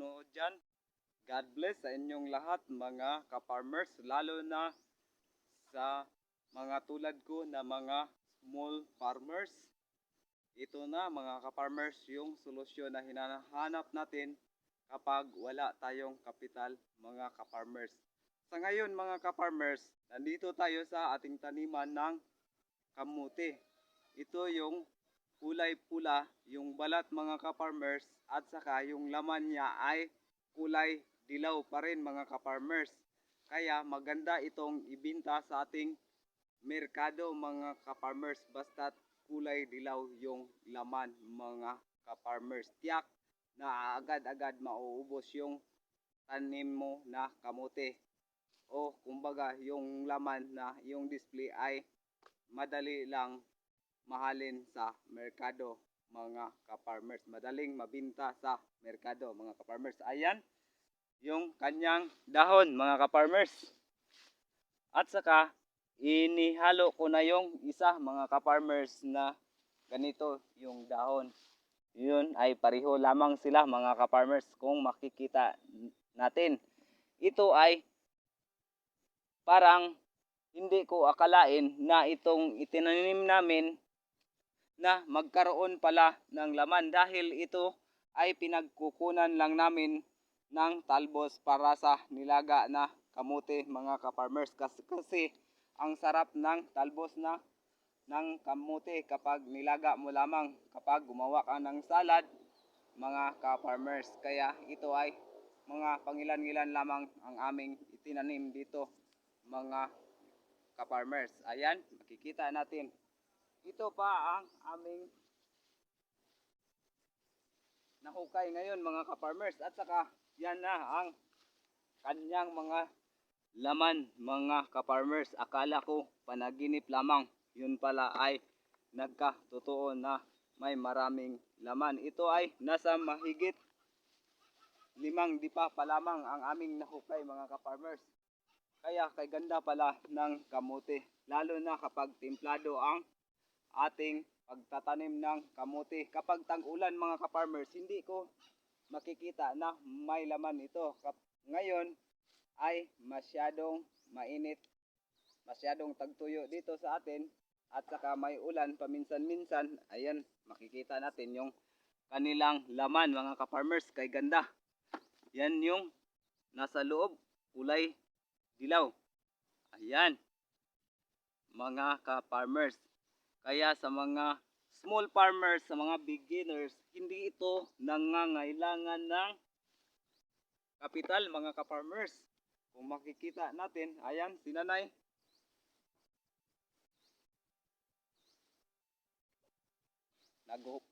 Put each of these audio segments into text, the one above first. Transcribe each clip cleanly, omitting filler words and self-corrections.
nanonood dyan. God bless sa inyong lahat mga ka-farmers, lalo na sa mga tulad ko na mga small farmers. Ito na mga ka-farmers yung solusyon na hinahanap natin kapag wala tayong kapital mga ka-farmers. Sa ngayon mga ka-farmers, nandito tayo sa ating taniman ng kamuti. Ito yung kulay pula, yung balat mga ka-farmers, at saka yung laman niya ay kulay dilaw pa rin mga ka-farmers. Kaya maganda itong ibinta sa ating merkado mga ka-farmers basta't kulay dilaw yung laman mga ka-farmers. Tiyak na agad-agad mauubos yung tanim mo na kamote. O kumbaga yung laman na yung display ay madali lang mahalin sa merkado mga ka-farmers. Madaling mabinta sa merkado mga ka-farmers. Ayan yung kanyang dahon mga ka-farmers. At saka inihalo ko na yung isa mga ka-farmers na ganito yung dahon. Yun ay pareho lamang sila mga ka-farmers kung makikita natin. Ito ay parang hindi ko akalain na itong itinanim namin na magkaroon pala ng laman dahil ito ay pinagkukunan lang namin ng talbos para sa nilaga na kamote mga ka-farmers. Kasi ang sarap ng talbos na ng kamote kapag nilaga mo lamang, kapag gumawa ka ng salad mga ka-farmers. Kaya ito ay mga pangilan-ngilan lamang ang aming itinanim dito mga ka-farmers. Ayan, makikita natin. Ito pa ang aming nahukay ngayon mga ka-farmers. At saka yan na ang kanyang mga laman mga ka-farmers. Akala ko panaginip lamang. Yun pala ay nagkatotoo na may maraming laman. Ito ay nasa mahigit 5 dipa pa lamang ang aming nahukay mga ka-farmers. Kaya kay ganda pala ng kamote. Lalo na kapag templado ang ating pagtatanim ng kamote. Kapag tag-ulan mga ka-farmers, hindi ko makikita na may laman ito. Ngayon ay masyadong mainit, masyadong tagtuyo dito sa atin, at saka may ulan paminsan-minsan. Ayan, makikita natin yung kanilang laman mga ka-farmers. Kay ganda. Yan yung nasa loob, kulay dilaw. Ayan mga ka-farmers. Kaya sa mga small farmers, sa mga beginners, hindi ito nangangailangan ng kapital mga ka-farmers. Kung makikita natin, ayan si nanay.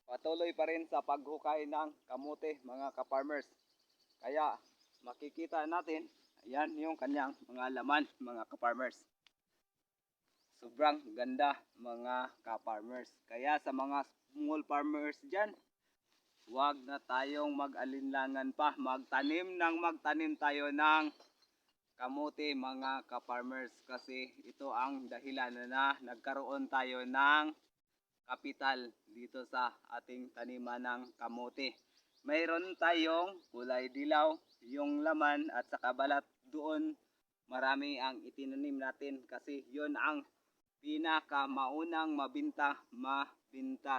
Patuloy pa rin sa paghukay ng kamote mga ka-farmers. Kaya makikita natin, ayan yung kanyang mga laman mga ka-farmers. Sobrang ganda mga ka-farmers. Kaya sa mga small farmers dyan, huwag na tayong mag-alinlangan pa. Magtanim tayo ng kamote mga ka-farmers. Kasi ito ang dahilan na nagkaroon tayo ng kapital dito sa ating taniman ng kamote. Mayroon tayong kulay dilaw yung laman at saka balat doon. Marami ang itinanim natin kasi yun ang pinaka maunang mabinta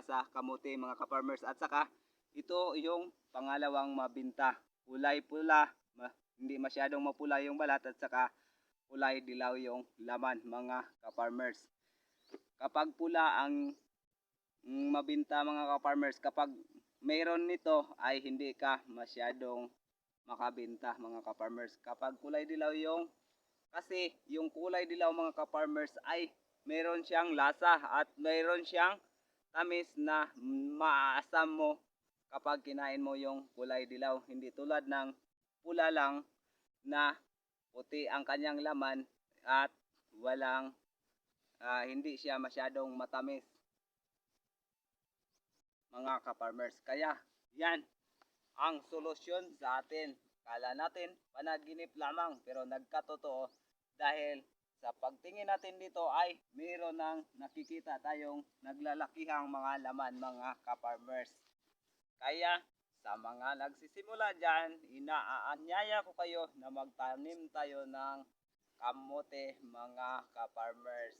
sa kamote mga ka-farmers. At saka ito yung pangalawang mabinta. Kulay pula, hindi masyadong mapula yung balat, at saka kulay dilaw yung laman mga ka-farmers. Kapag pula ang mabinta mga ka-farmers, kapag mayroon nito ay hindi ka masyadong makabenta mga ka-farmers. Kapag kulay dilaw kasi yung kulay dilaw mga ka-farmers ay mayroon siyang lasa at mayroon siyang tamis na maaasam mo kapag kinain mo yung kulay dilaw. Hindi tulad ng pula lang na puti ang kanyang laman at walang hindi siya masyadong matamis mga ka-farmers. Kaya yan ang solusyon sa atin. Kala natin panaginip lamang pero nagkatotoo dahil sa pagtingin natin dito ay mayroon nang nakikita tayong naglalakihang mga laman mga ka-farmers. Kaya Sa mga nagsisimula dyan, inaanyaya ko kayo na magtanim tayo ng kamote mga ka-farmers.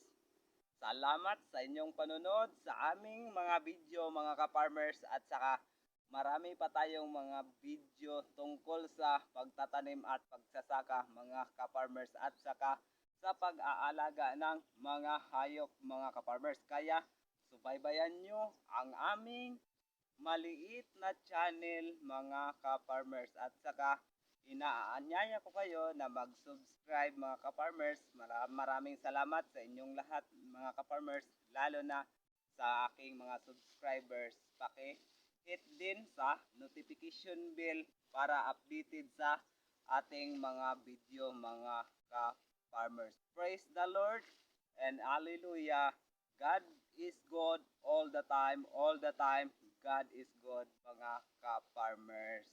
Salamat sa inyong panunod sa aming mga video mga ka-farmers at saka marami pa tayong mga video tungkol sa pagtatanim at pagsasaka mga ka-farmers at saka sa pag-aalaga ng mga hayop mga ka-farmers. Kaya subaybayan nyo ang aming maliit na channel mga ka-farmers at saka inaanyaya ko kayo na mag-subscribe mga ka-farmers. Maraming salamat sa inyong lahat mga ka-farmers, lalo na sa aking mga subscribers. Hit din sa notification bell para updated sa ating mga video mga ka-farmers. Praise the Lord and hallelujah. God is good all the time, all the time. God is good mga ka-farmers.